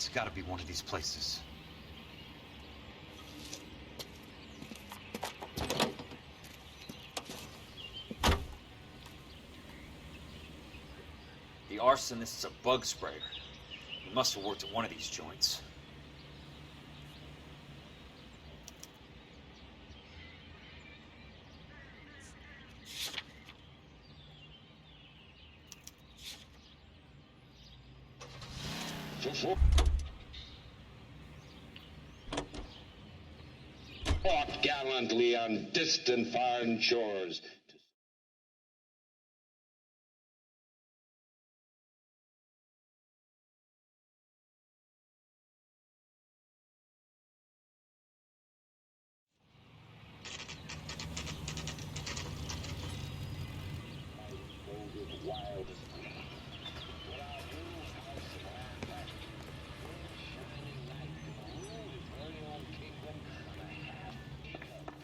It's gotta be one of these places. The arsonist's a bug sprayer. He must have worked at one of these joints. Fought gallantly on distant foreign shores.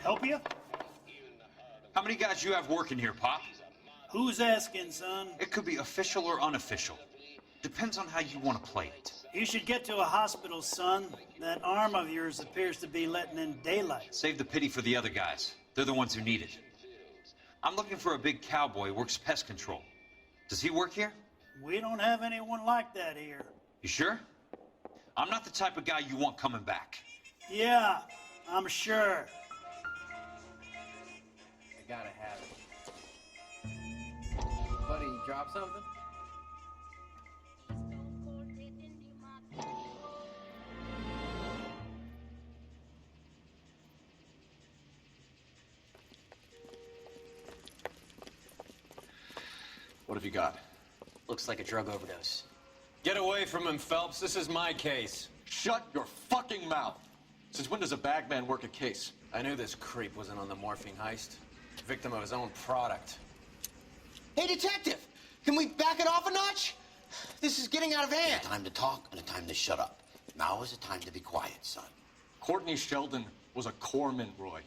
Help you? How many guys you have working here, Pop? Who's asking, son? It could be official or unofficial. Depends on how you want to play it. You should get to a hospital, son. That arm of yours appears to be letting in daylight. Save the pity for the other guys. They're the ones who need it. I'm looking for a big cowboy who works pest control. Does he work here? We don't have anyone like that here. You sure? I'm not the type of guy you want coming back. Yeah, I'm sure. I gotta have it. Buddy, you drop something? What have you got? Looks like a drug overdose. Get away from him, Phelps. This is my case. Shut your fucking mouth! Since when does a bagman work a case? I knew this creep wasn't on the morphine heist. Victim of his own product. Hey, detective! Can we back it off a notch? This is getting out of hand. A time to talk and a time to shut up. Now is a time to be quiet, son. Courtney Sheldon was a corpsman, Roy.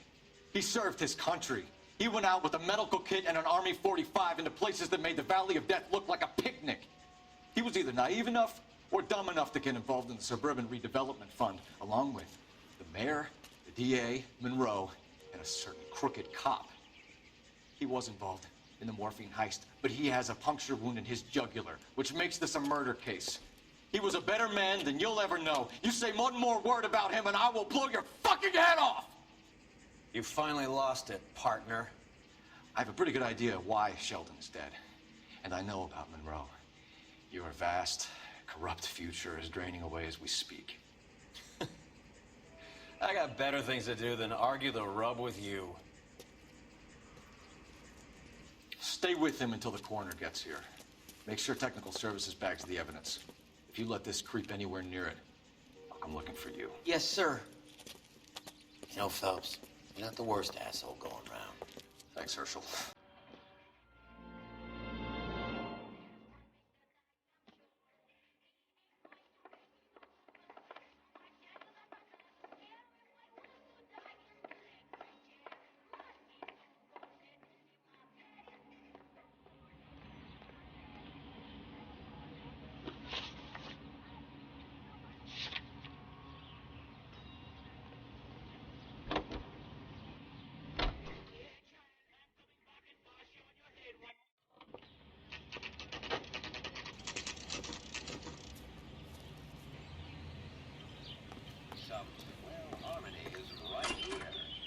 He served his country. He went out with a medical kit and an Army 45 into places that made the Valley of Death look like a picnic. He was either naive enough or dumb enough to get involved in the Suburban Redevelopment Fund, along with the mayor, the DA, Monroe, and a certain crooked cop. He was involved in the morphine heist, but he has a puncture wound in his jugular, which makes this a murder case. He was a better man than you'll ever know. You say one more word about him and I will blow your fucking head off! You finally lost it, partner. I have a pretty good idea why Sheldon is dead. And I know about Monroe. Your vast, corrupt future is draining away as we speak. I got better things to do than argue the rub with you. Stay with him until the coroner gets here. Make sure technical services bags the evidence. If you let this creep anywhere near it, I'll come looking for you. Yes, sir. You know, Phelps, you're not the worst asshole going around. Thanks, Herschel.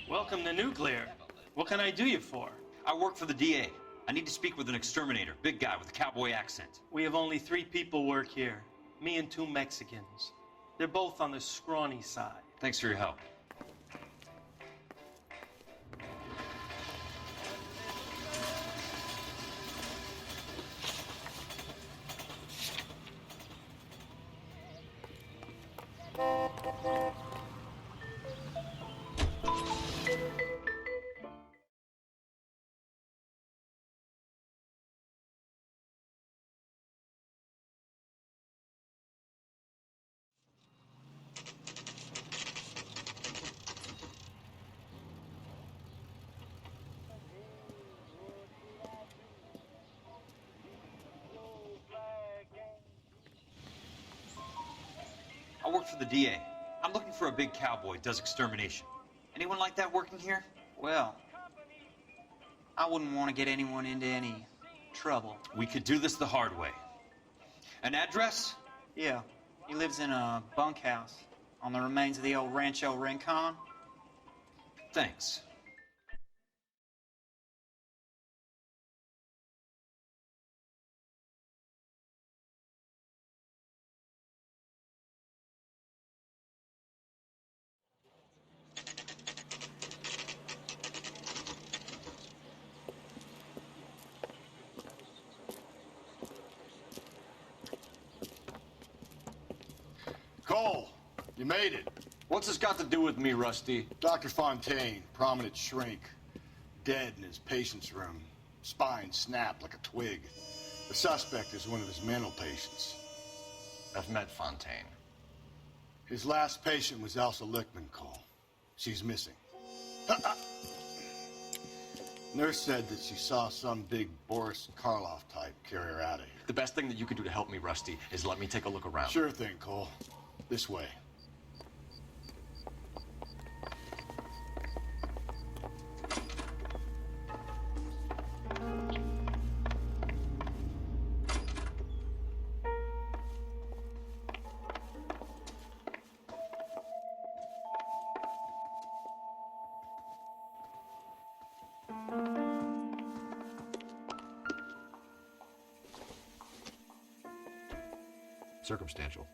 Welcome to Nuclear. What can I do you for? I work for the DA. I need to speak with an exterminator, big guy with a cowboy accent. We have only 3 people work here. Me and 2 Mexicans. They're both on the scrawny side. Thanks for your help. I work for the DA. I'm looking for a big cowboy, does extermination. Anyone like that working here? Well, I wouldn't want to get anyone into any trouble. We could do this the hard way. An address? Yeah, he lives in a bunkhouse on the remains of the old Rancho Rincon. Thanks. Cole, you made it. What's this got to do with me, Rusty? Dr. Fontaine, prominent shrink, dead in his patient's room. Spine snapped like a twig. The suspect is one of his mental patients. I've met Fontaine. His last patient was Elsa Lichtman, Cole. She's missing. Nurse said that she saw some big Boris Karloff type carry her out of here. The best thing that you could do to help me, Rusty, is let me take a look around. Sure thing, Cole. This way. Circumstantial.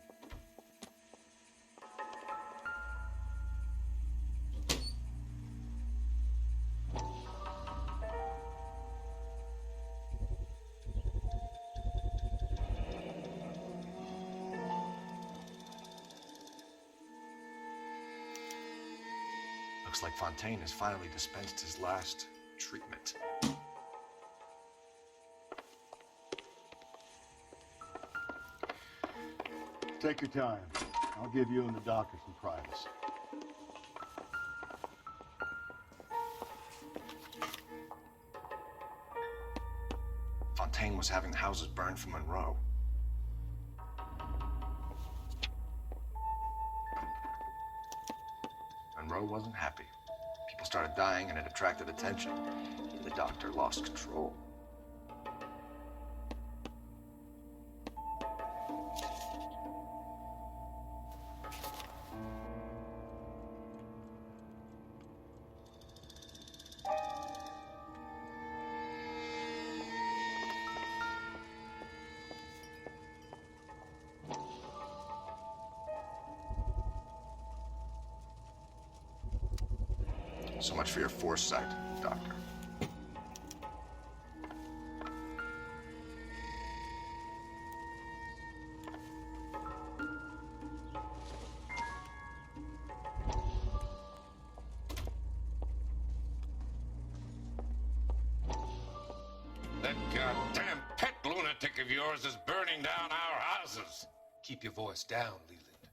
Looks like Fontaine has finally dispensed his last treatment. Take your time. I'll give you and the doctor some privacy. Fontaine was having the houses burned for Monroe. Monroe wasn't happy. People started dying and it attracted attention. The doctor lost control. So much for your foresight, Doctor. That goddamn pet lunatic of yours is burning down our houses. Keep your voice down, Leland.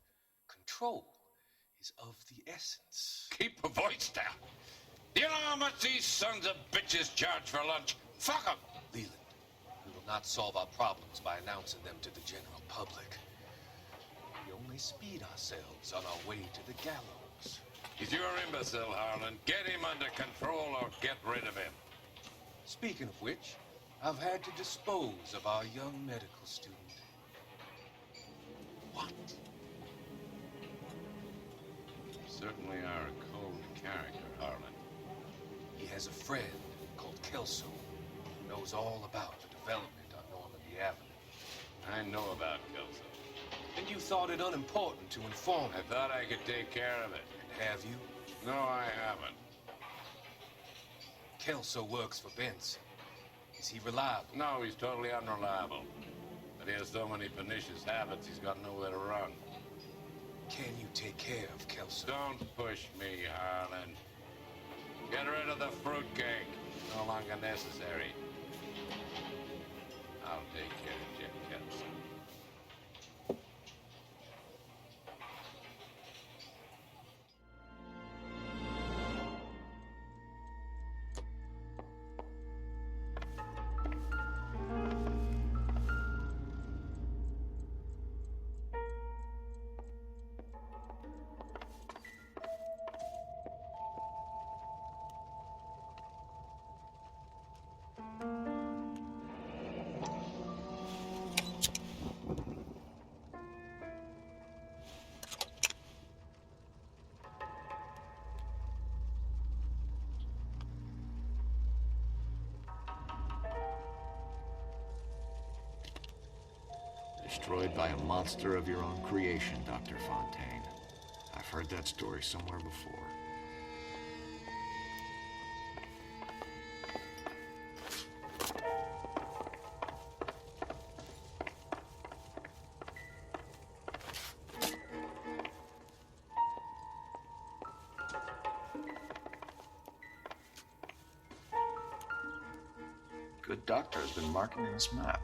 Control is of the essence. Keep your voice down. You know how much these sons of bitches charge for lunch? Fuck them. Leland, we will not solve our problems by announcing them to the general public. We only speed ourselves on our way to the gallows. He's your imbecile, Harlan. Get him under control or get rid of him. Speaking of which, I've had to dispose of our young medical student. What? You certainly are a cold character, Harlan. He has a friend called Kelso who knows all about the development on Normandy Avenue. I know about Kelso. And you thought it unimportant to inform I him. thought I could take care of it. And have you? No, I haven't. Kelso works for Benson. Is he reliable? No, he's totally unreliable. But he has so many pernicious habits, he's got nowhere to run. Can you take care of Kelso? Don't push me, Harlan. Get rid of the fruitcake. No longer necessary. I'll take care of Jim Kelso. Destroyed by a monster of your own creation, Dr. Fontaine. I've heard that story somewhere before. Good doctor has been marking this map.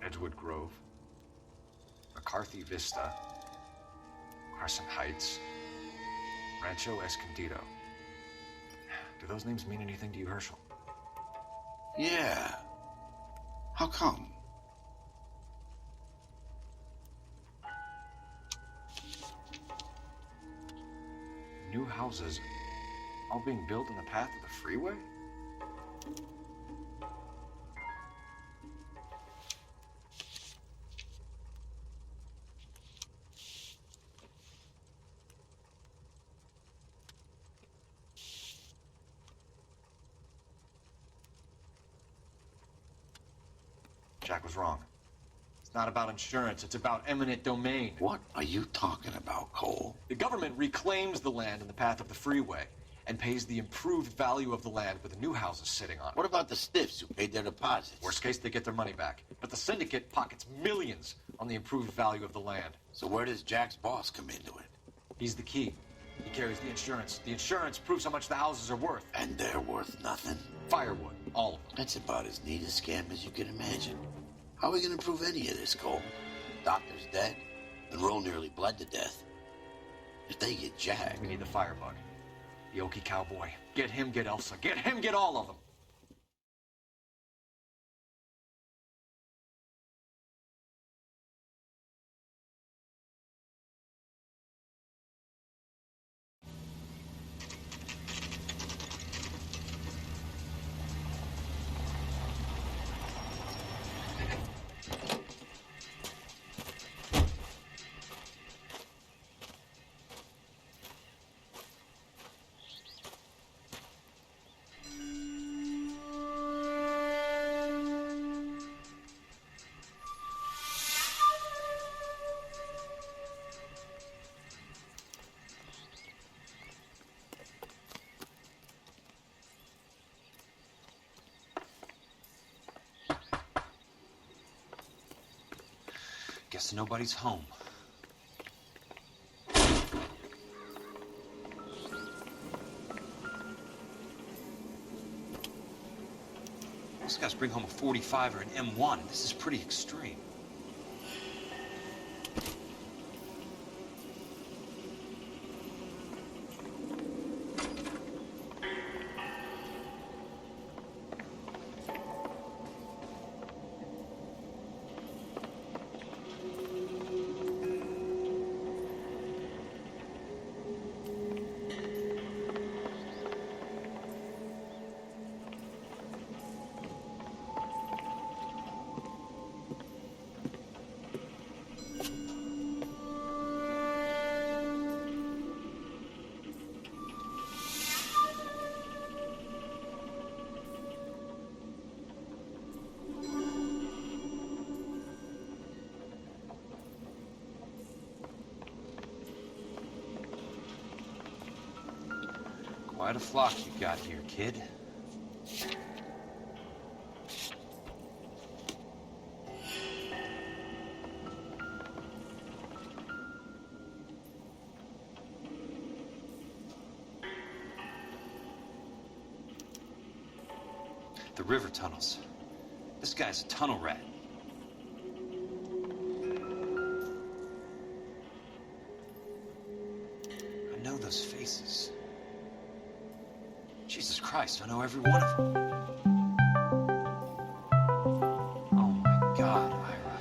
Edgewood Grove, McCarthy Vista, Crescent Heights, Rancho Escondido. Do those names mean anything to you, Herschel? Yeah. How come? New houses all being built in the path of the freeway? Jack was wrong. It's not about insurance, it's about eminent domain. What are you talking about, Cole? The government reclaims the land in the path of the freeway and pays the improved value of the land with the new houses sitting on it. What about the stiffs who paid their deposits? Worst case, they get their money back. But the syndicate pockets millions on the improved value of the land. So where does Jack's boss come into it? He's the key. He carries the insurance. The insurance proves how much the houses are worth. And they're worth nothing? Firewood, all of them. That's about as neat a scam as you can imagine. How are we gonna prove any of this, Cole? Doctor's dead. Monroe nearly bled to death. If they get Jack... We need the firebug. The Okie cowboy. Get him, get Elsa. Get him, get all of them. Guess nobody's home. These guys bring home a 45 or an M1. This is pretty extreme. Quite a flock you got here, kid. The river tunnels. This guy's a tunnel rat. I know those faces. Jesus Christ, I know every one of them. Oh my God, Ira.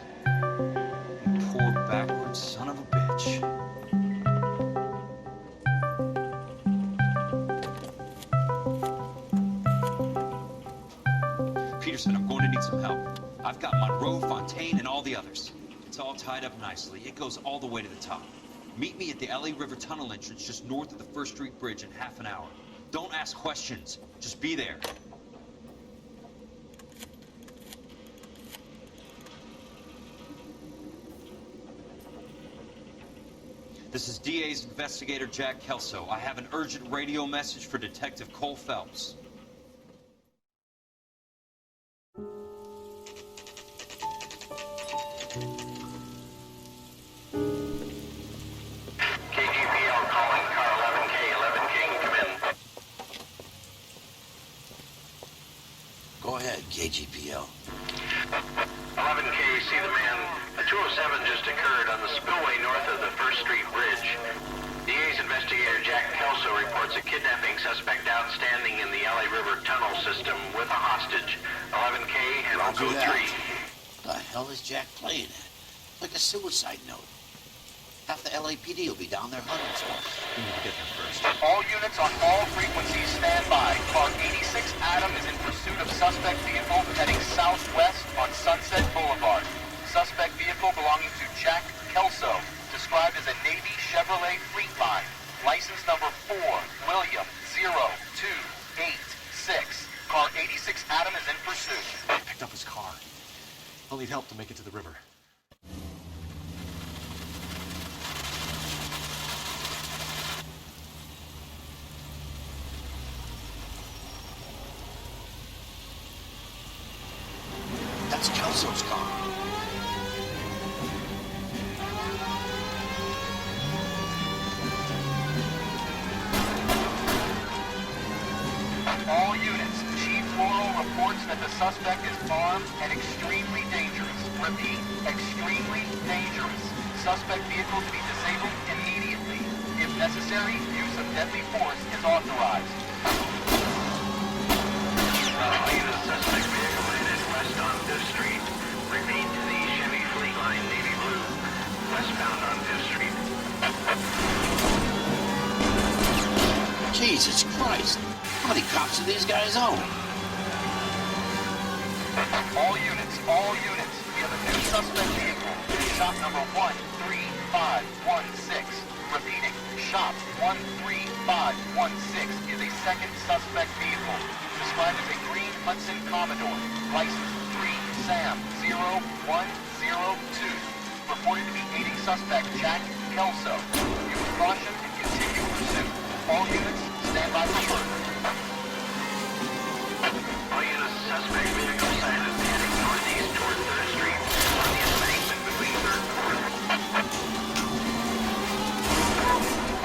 You poor backward son of a bitch. Peterson, I'm going to need some help. I've got Monroe, Fontaine, and all the others. It's all tied up nicely. It goes all the way to the top. Meet me at the L.A. River Tunnel entrance just north of the 1st Street Bridge in half an hour. Don't ask questions. Just be there. This is DA's investigator, Jack Kelso. I have an urgent radio message for Detective Cole Phelps. Go ahead, KGPL. 11K, see the man. A 207 just occurred on the spillway north of the 1st Street Bridge. DA's investigator Jack Kelso reports a kidnapping suspect outstanding in the L.A. River tunnel system with a hostage. 11K and I'll go 3. The hell is Jack playing at? Like a suicide note. Half the LAPD will be down there hunting for us. We need to get there first. All units on all frequencies stand by. Car 86 Adam is in pursuit of suspect vehicle heading southwest on Sunset Boulevard. Suspect vehicle belonging to Jack Kelso, described as a Navy Chevrolet Fleetline. License number 4, William 0286. Car 86 Adam is in pursuit. I picked up his car. I'll need help to make it to the river. That's Kelso's car. All units, Chief Laurel reports that the suspect is armed and extremely dangerous. Repeat, extremely dangerous. Suspect vehicle to be disabled immediately. If necessary, use of deadly force is authorized. The suspect vehicle headed west on 5th Street. Repeat, the Chevy Fleetline Navy Blue, westbound on 5th Street. Jesus Christ. How many cops do these guys own? All units, we have a new suspect vehicle. Shop number 13516. Repeating, shop 13516 is a second suspect vehicle, described as a green Hudson Commodore, license 3SAM0102, reported to be aiding suspect Jack Kelso. Use caution and continue pursuit. All units, stand by for further. All units, suspect vehicle sighted heading northeast toward 3rd Street on the embankment between 3rd and 4th.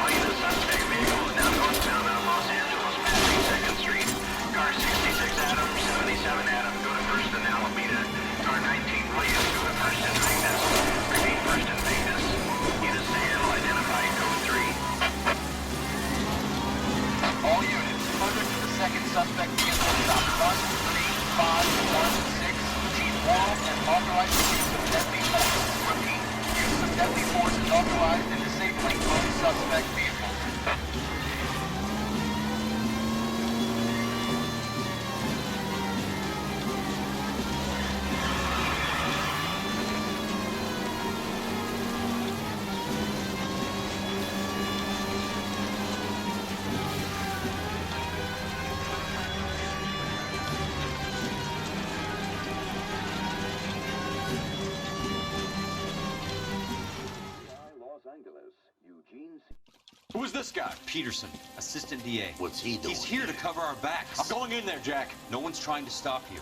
All units, suspect vehicle is now northbound on Los Angeles, passing 2nd Street. Car 66 Adam, 77 Adam, go to 1st and Alameda. Car 19 Williams, go to 1st and Vegas. Repeat, 1st and Vegas. Units to handle, identify code 3. All units, further to the second suspect vehicle, shop 13516. Chief Laurel has authorized the use of deadly force. Repeat, use of deadly force is authorized in disabling both suspect vehicles. Who is this guy? Peterson, assistant DA. What's he doing? He's here to cover our backs. I'm going in there, Jack. No one's trying to stop you.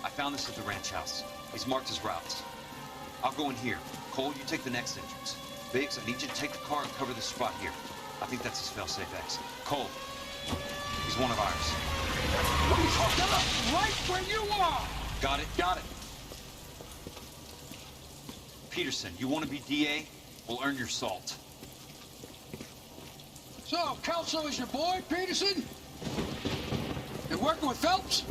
I found this at the ranch house. He's marked his routes. I'll go in here. Cole, you take the next entrance. Biggs, I need you to take the car and cover this spot here. I think that's his fail-safe exit. Cole, he's one of ours. What are you talking about? Right where you are! Got it? Got it. Peterson, you want to be DA? We'll earn your salt. So, Kelso is your boy, Peterson? You're working with Phelps?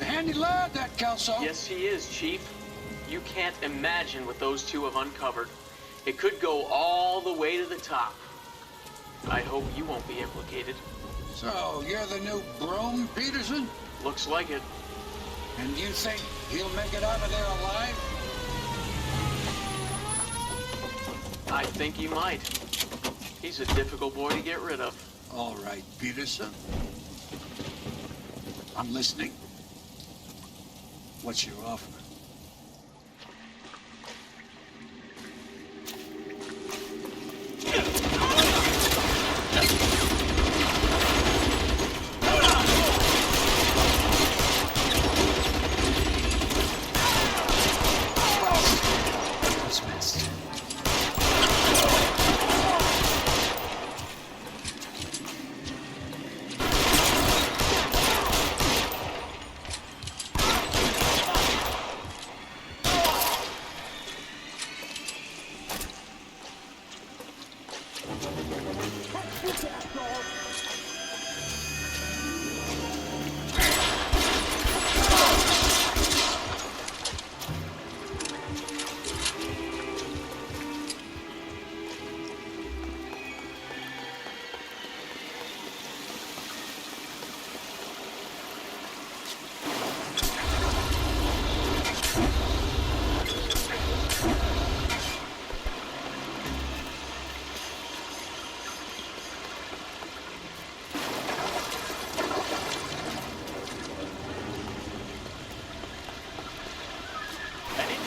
A handy lad, that Kelso. Yes, he is, Chief. You can't imagine what those two have uncovered. It could go all the way to the top. I hope you won't be implicated. So, you're the new broom, Peterson? Looks like it. And you think he'll make it out of there alive? I think he might. He's a difficult boy to get rid of. All right, Peterson. I'm listening. What's your offer?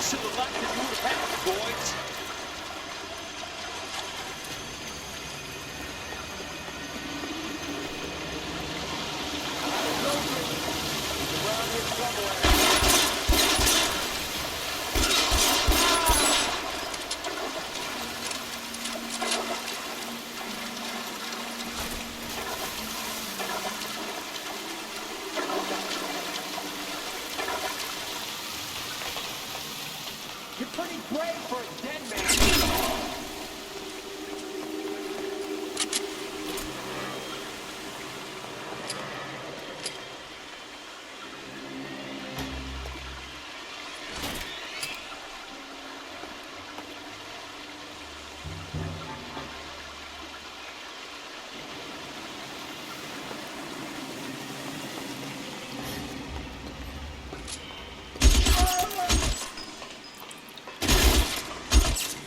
To the left and move ahead, boys. Around here somewhere. You're pretty brave for a dead man.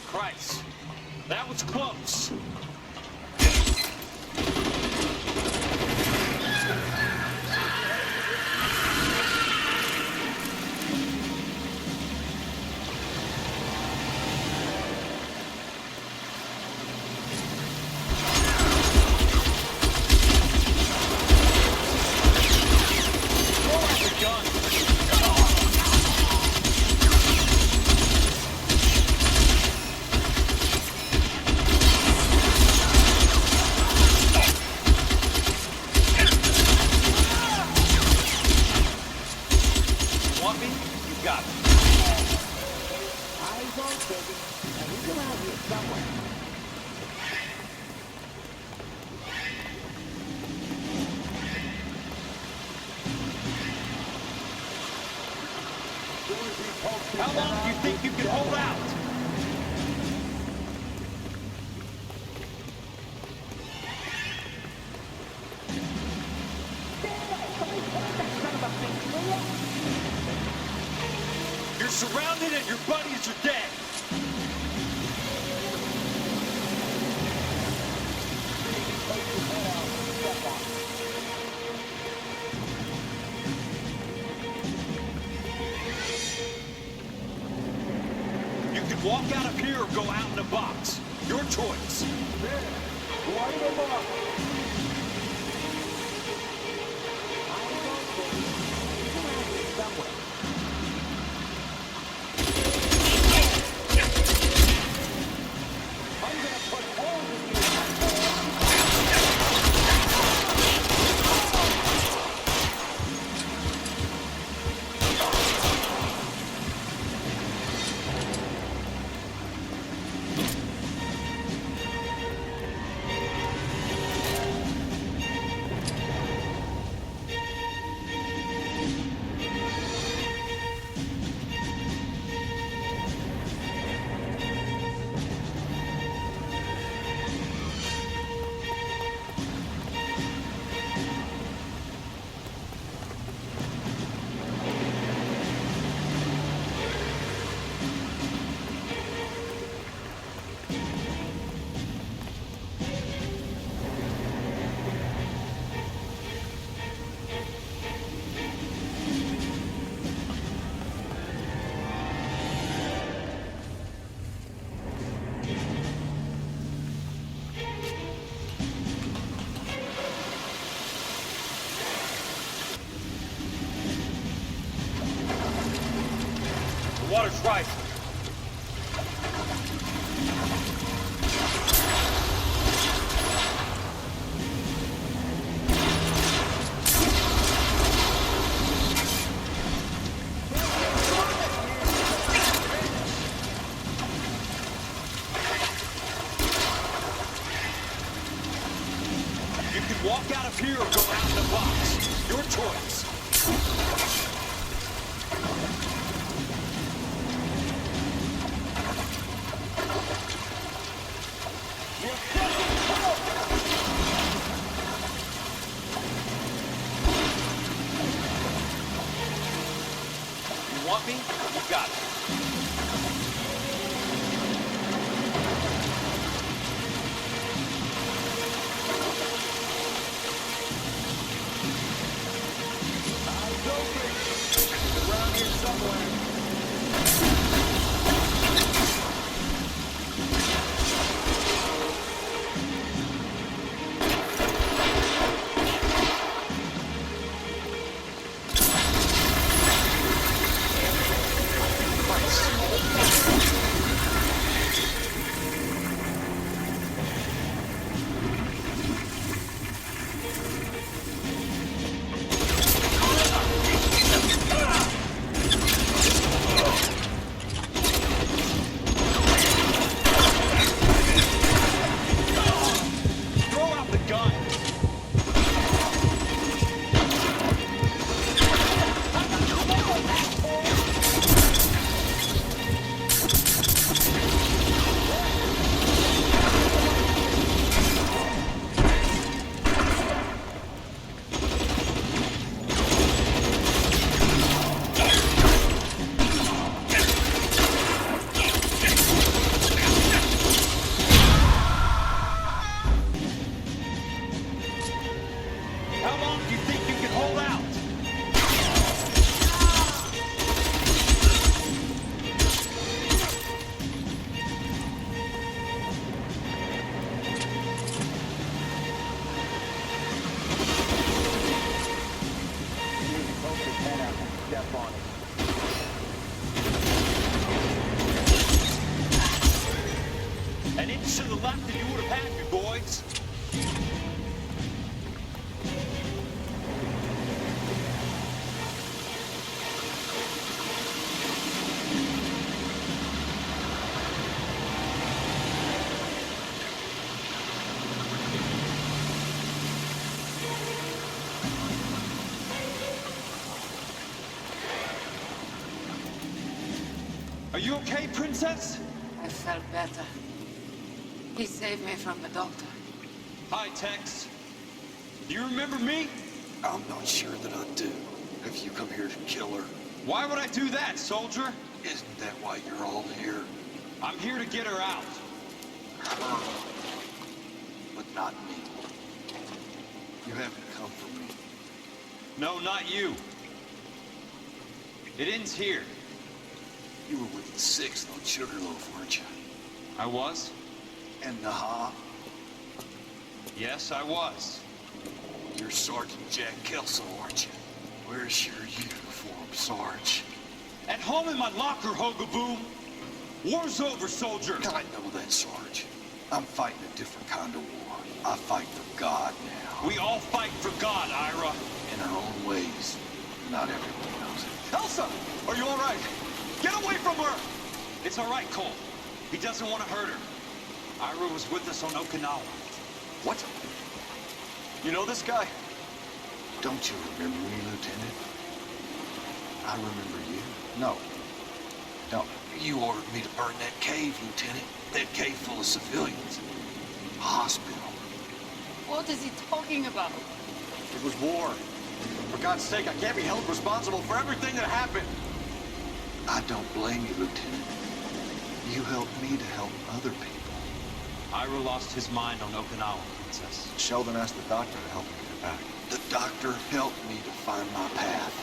Christ, that was close. How long do you think you can hold out? You're surrounded and your buddies are dead. You can walk out of here or go out in a box. Your choice. Water's right. You can walk out of here or go out in the box. Your choice. You want me? You got it. Around here somewhere. An inch to the left and you would have had me, boys. Are you okay, Princess? I felt better. He saved me from the doctor. Hi, Tex. Do you remember me? I'm not sure that I do. Have you come here to kill her? Why would I do that, soldier? Isn't that why you're all here? I'm here to get her out. Her. But not me. You haven't come for me. No, not you. It ends here. You were with the 6th on Sugarloaf, weren't you? I was? And Naha? Yes, I was. You're Sergeant Jack Nikcolson, aren't you? Where's your uniform, Sarge? At home in my locker, Hogaboom. War's over, soldier. I know that, Sarge. I'm fighting a different kind of war. I fight for God now. We all fight for God, Ira. In our own ways. Not everyone knows it. Elsa! Are you all right? Get away from her! It's all right, Cole. He doesn't want to hurt her. Ira was with us on Okinawa. What? You know this guy? Don't you remember me, Lieutenant? I remember you. No. Don't. You ordered me to burn that cave, Lieutenant. That cave full of civilians. A hospital. What is he talking about? It was war. For God's sake, I can't be held responsible for everything that happened. I don't blame you, Lieutenant. You helped me to help other people. Ira lost his mind on Okinawa, Princess. Sheldon asked the doctor to help him get back. The doctor helped me to find my path.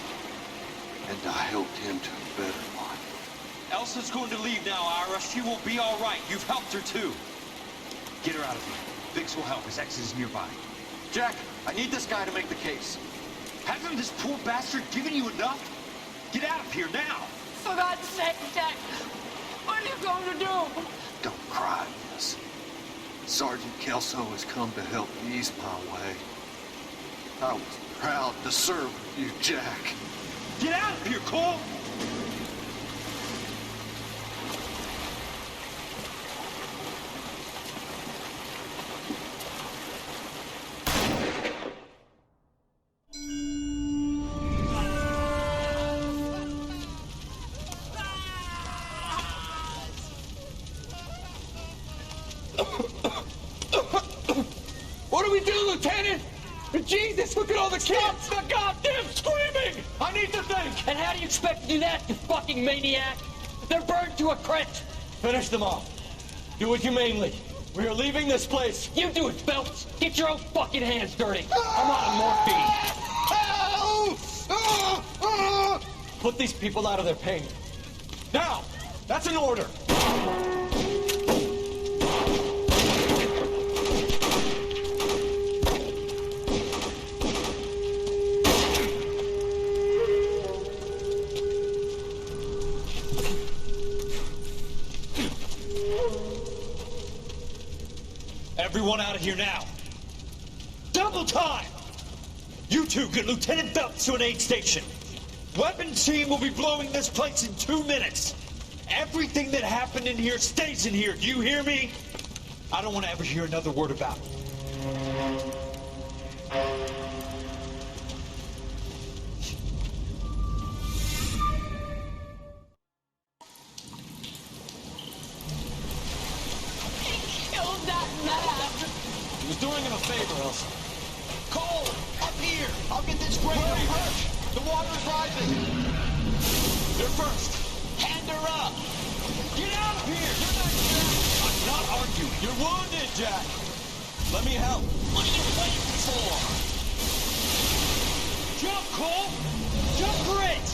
And I helped him to a better life. Elsa's going to leave now, Ira. She will be all right. You've helped her, too. Get her out of here. Biggs will help. His ex is nearby. Jack, I need this guy to make the case. Hasn't this poor bastard given you enough? Get out of here now! For God's sake, Jack, what are you going to do? Don't cry, miss. Sergeant Kelso has come to help ease my way. I was proud to serve with you, Jack. Get out of here, Cole! What do we do, Lieutenant? Jesus, look at all the kids! Stop the goddamn screaming! I need to think! And how do you expect to do that, you fucking maniac? They're burned to a crisp! Finish them off. Do it humanely. We are leaving this place. You do it, Phelps! Get your own fucking hands dirty! I'm on morphine! Put these people out of their pain. Now! That's an order! Everyone out of here now. Double time! You two get Lieutenant Phelps to an aid station. Weapons team will be blowing this place in 2 minutes. Everything that happened in here stays in here. Do you hear me? I don't want to ever hear another word about it. He was doing him a favor, Elsa. Cole, up here. I'll get this grader first. The water's rising. You're first. Hand her up. Get out of here. You're not Jack. I'm not arguing. You're wounded, Jack. Let me help. What are you waiting for? Jump, Cole. Jump for it.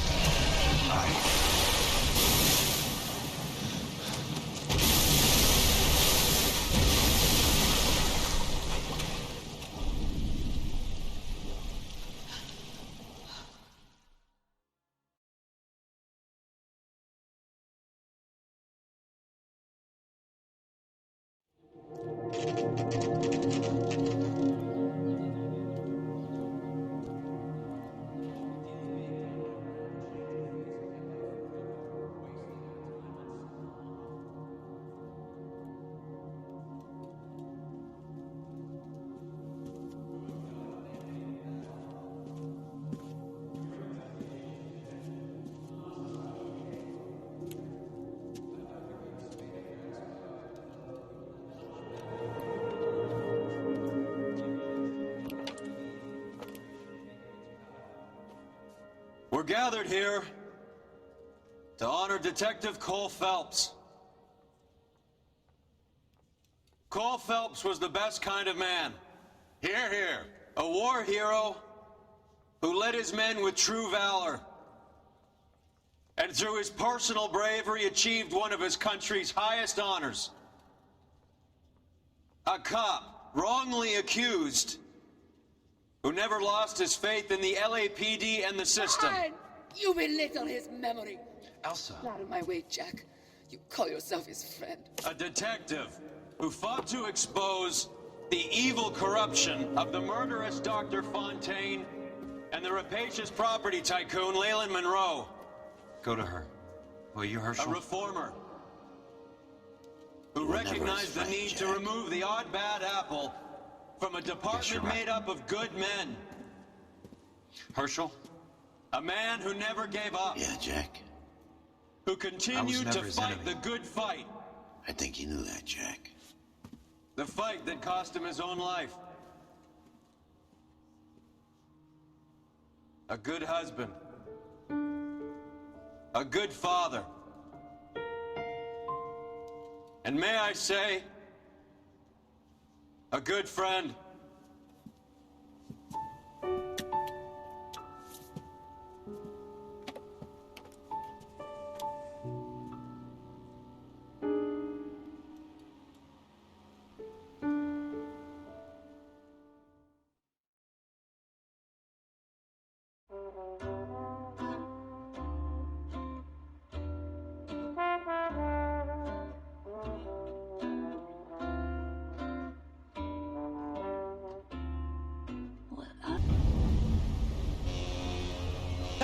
We're gathered here to honor Detective Cole Phelps. Cole Phelps was the best kind of man. Hear, hear. A war hero who led his men with true valor. And through his personal bravery achieved one of his country's highest honors. A cop wrongly accused who never lost his faith in the LAPD and the system. Fine. You belittle his memory. Elsa. Out of my way, Jack. You call yourself his friend. A detective who fought to expose the evil corruption of the murderous Dr. Fontaine and the rapacious property tycoon Leyland Monroe. Go to her. Will you, Herschel? A reformer who recognized the need to remove the odd bad apple from a department made up of good men. Herschel? A man who never gave up. Yeah, Jack. Who continued to fight the good fight. I think you knew that, Jack. The fight that cost him his own life. A good husband. A good father. And may I say, a good friend.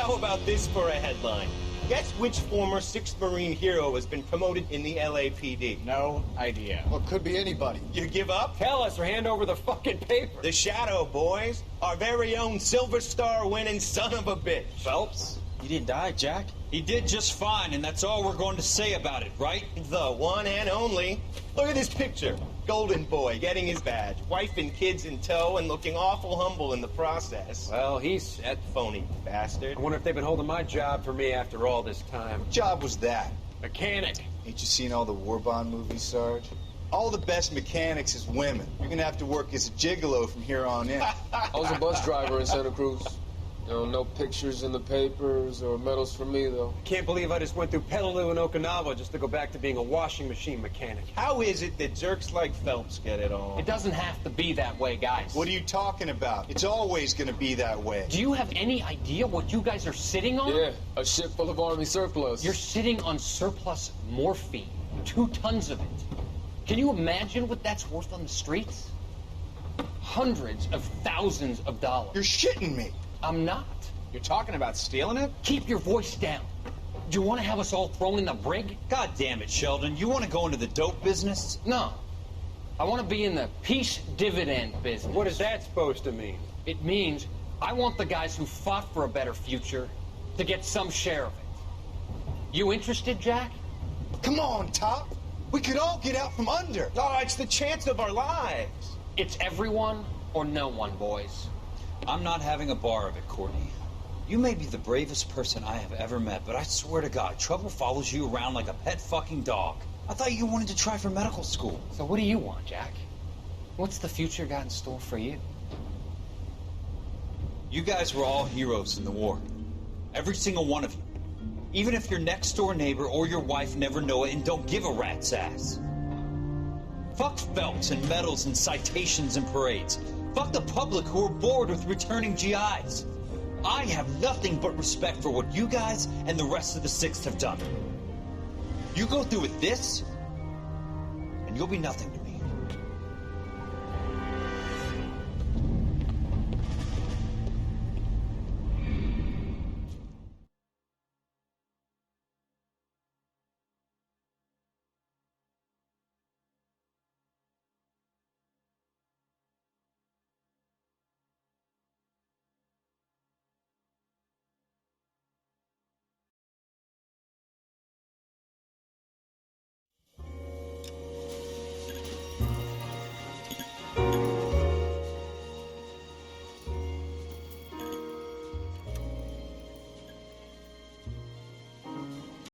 How about this for a headline? Guess which former 6th Marine hero has been promoted in the LAPD? No idea. Well, it could be anybody. You give up? Tell us or hand over the fucking paper. The Shadow, boys. Our very own Silver Star winning son of a bitch. Phelps? He didn't die, Jack. He did just fine, and that's all we're going to say about it, right? The one and only. Look at this picture. Golden boy getting his badge, wife and kids in tow, and looking awful humble in the process. Well, he's set. Phony bastard. I wonder if they've been holding my job for me after all this time. What job was that? Mechanic. Ain't you seen all the war bond movies, Sarge? All the best mechanics is women. You're gonna have to work as a gigolo from here on in. I was a bus driver in Santa Cruz. You know, no pictures in the papers or medals for me, though. Can't believe I just went through Peleliu and Okinawa just to go back to being a washing machine mechanic. How is it that jerks like Phelps get it all? It doesn't have to be that way, guys. What are you talking about? It's always gonna be that way. Do you have any idea what you guys are sitting on? Yeah, a ship full of Army surplus. You're sitting on surplus morphine. 2 tons of it. Can you imagine what that's worth on the streets? Hundreds of thousands of dollars. You're shitting me. I'm not. You're talking about stealing it? Keep your voice down. Do you want to have us all thrown in the brig? God damn it, Sheldon. You want to go into the dope business? No. I want to be in the peace dividend business. What is that supposed to mean? It means I want the guys who fought for a better future to get some share of it. You interested, Jack? Come on, Top. We could all get out from under. Oh, it's the chance of our lives. It's everyone or no one, boys. I'm not having a bar of it, Courtney. You may be the bravest person I have ever met, but I swear to God, trouble follows you around like a pet fucking dog. I thought you wanted to try for medical school. So what do you want, Jack? What's the future got in store for you? You guys were all heroes in the war. Every single one of you. Even if your next door neighbor or your wife never know it and don't give a rat's ass. Fuck Phelps and medals and citations and parades. Fuck the public who are bored with returning GIs. I have nothing but respect for what you guys and the rest of the 6th have done. You go through with this, and you'll be nothing